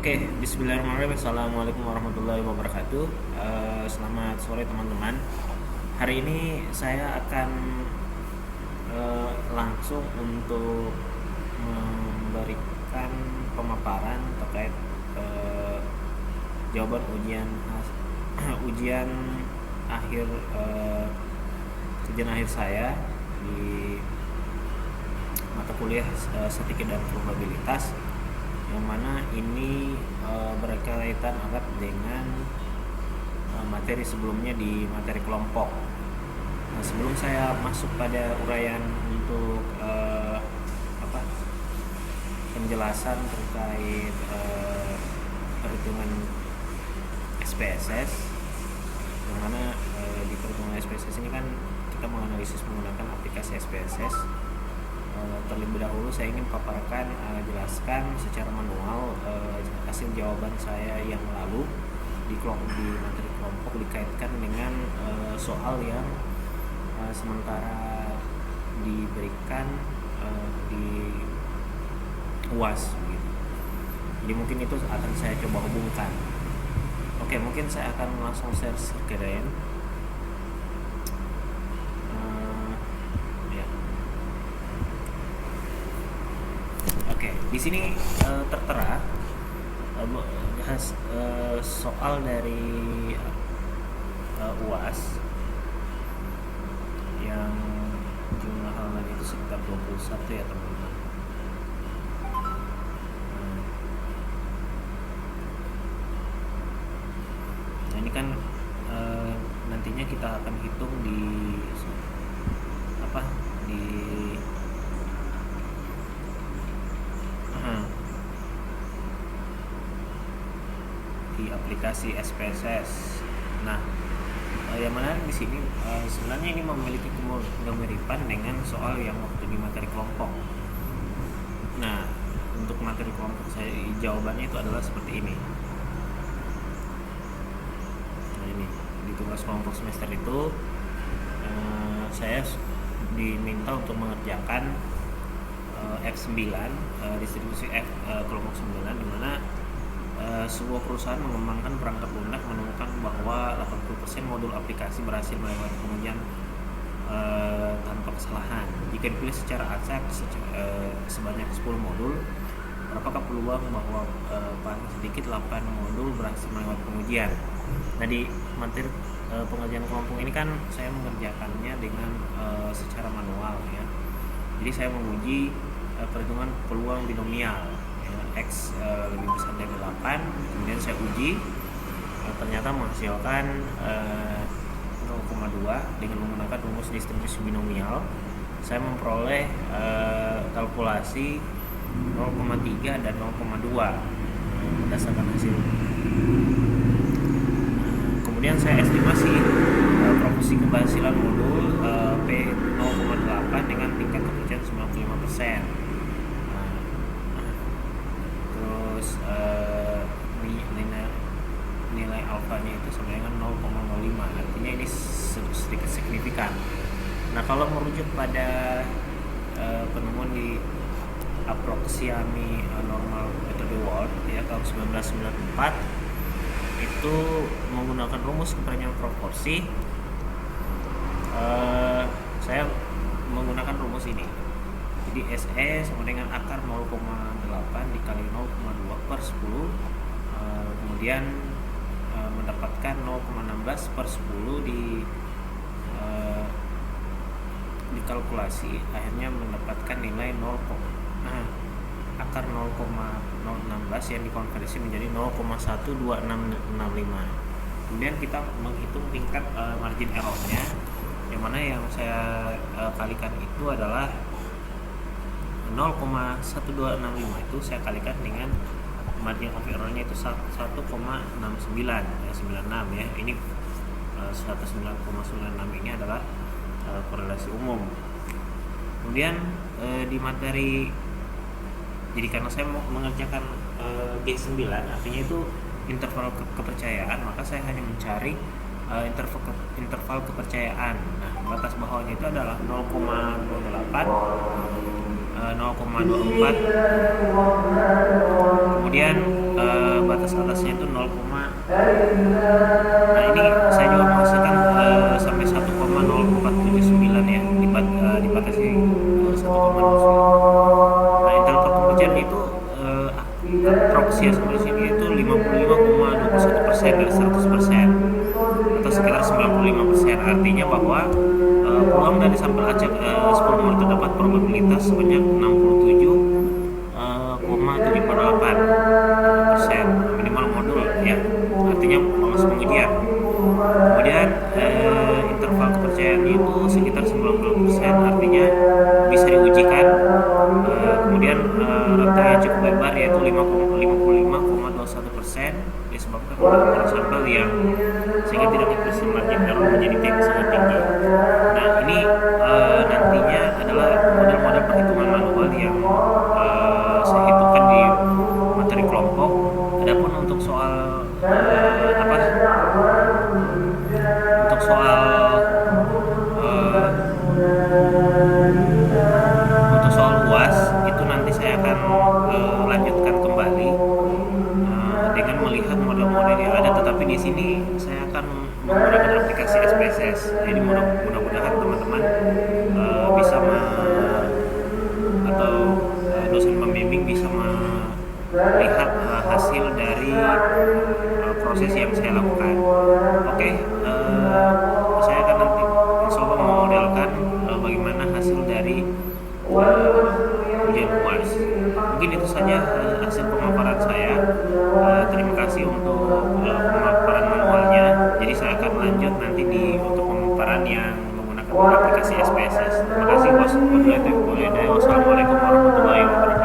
Oke, bismillahirrahmanirrahim. Assalamualaikum warahmatullahi wabarakatuh. Selamat sore teman-teman. Hari ini saya akan langsung untuk memberikan pemaparan terkait jawaban ujian akhir ujian akhir saya di mata kuliah statistika dan probabilitas, yang mana ini berkaitan erat dengan materi sebelumnya di materi kelompok. Nah, sebelum saya masuk pada uraian untuk penjelasan terkait perhitungan SPSS, yang mana di perhitungan SPSS ini kan kita menganalisis menggunakan aplikasi SPSS. Terlebih dahulu saya ingin paparkan, jelaskan secara manual hasil jawaban saya yang lalu di materi kelompok dikaitkan dengan soal yang sementara diberikan di UAS gitu. Jadi mungkin itu akan saya coba hubungkan. Oke, mungkin saya akan langsung share screen. Oke, di sini tertera soal dari UAS yang jumlah halamannya itu sekitar 21 ya teman-teman. Nah, ini kan nantinya kita akan hitung di aplikasi SPSS. Nah, yang menarik di sini sebenarnya ini memiliki kemiripan dengan soal yang waktu di materi kelompok. Nah, untuk materi kelompok saya jawabannya itu adalah seperti ini. Nah, ini di tugas kelompok semester itu saya diminta untuk mengerjakan F9, distribusi F kelompok 9, di mana sebuah perusahaan mengembangkan perangkat lunak menemukan bahwa 80% modul aplikasi berhasil melewati pengujian tanpa kesalahan. Jika dipilih secara acak sebanyak 10 modul, berapakah peluang bahwa paling sedikit 8 modul berhasil melewati pengujian? Nah, di materi pengerjaan kelompok ini kan saya mengerjakannya dengan secara manual ya. Jadi saya menguji perhitungan peluang binomial X lebih besar dari 8, kemudian saya uji, ternyata menghasilkan 0,2 dengan menggunakan rumus distribusi binomial. Saya memperoleh kalkulasi 0,3 dan 0,2 berdasarkan hasil. Kemudian saya estimasi proporsi keberhasilan modul P 0,8 dengan tingkat kepercayaan 95%. Nilai alfanya itu sama dengan 0,05, artinya ini sedikit signifikan. Nah, kalau merujuk pada penemuan di aproksiami normal metode Ward ya tahun 1994, itu menggunakan rumus kepercayaan proporsi. Saya menggunakan rumus ini. Jadi SE sama dengan akar 0,8 dikali 0,2 per 10, kemudian mendapatkan 0,16 per 10 dikalkulasi, akhirnya mendapatkan nilai akar 0,016 yang dikonversi menjadi 0,12665. Kemudian kita menghitung tingkat margin errornya, yang mana yang saya kalikan itu adalah 0,1265 itu saya kalikan dengan margin of errornya itu 1,69 ya, 96 ya. Ini 109,96 ini adalah korelasi umum. Kemudian di materi, jadi karena saya mau mengerjakan G9, artinya itu interval kepercayaan, maka saya hanya mencari interval kepercayaan. Nah, batas bawahnya itu adalah 0,08, 0,24, kemudian Nah ini saya juga menghasilkan sampai 1,0479 ya, dibatasi 1,09. Nah internal pekerjaan itu proxy ya sebenarnya sini itu 55,21% dari 100% atau sekitar 95%. Artinya bahwa peluang dari sampel acak 10 modul terdapat probabilitas sebanyak 67,78% minimal modul ya, artinya lolos pengujian. Kemudian interval kepercayaannya itu sekitar 90%, artinya bisa diujikan. Kemudian rantai yang cukup lebar yaitu 55,21% disebabkan oleh ukuran sampel yang sehingga tidak memiliki margin error menjadi sangat tinggi. Nah ini nantinya adalah model-model perhitungan manual yang saya hitungkan di materi kelompok. Adapun untuk soal untuk soal untuk soal UAS itu nanti saya akan lanjutkan kembali dengan melihat model-model yang ada, tetapi di sini saya akan menggunakan aplikasi SPSS. Jadi mudah-mudahan teman-teman bisa atau dosen pembimbing bisa melihat hasil dari proses yang saya lakukan. Oke, saya akan nanti insya Allah memodelkan bagaimana hasil dari ujian UAS. Mungkin itu saja hasil pemaparan saya. Terima kasih untuk pemaparan manualnya. Jadi saya akan lanjut nanti untuk pemaparan yang menggunakan aplikasi SPSS. Terima kasih bos. Wassalamualaikum warahmatullahi wabarakatuh.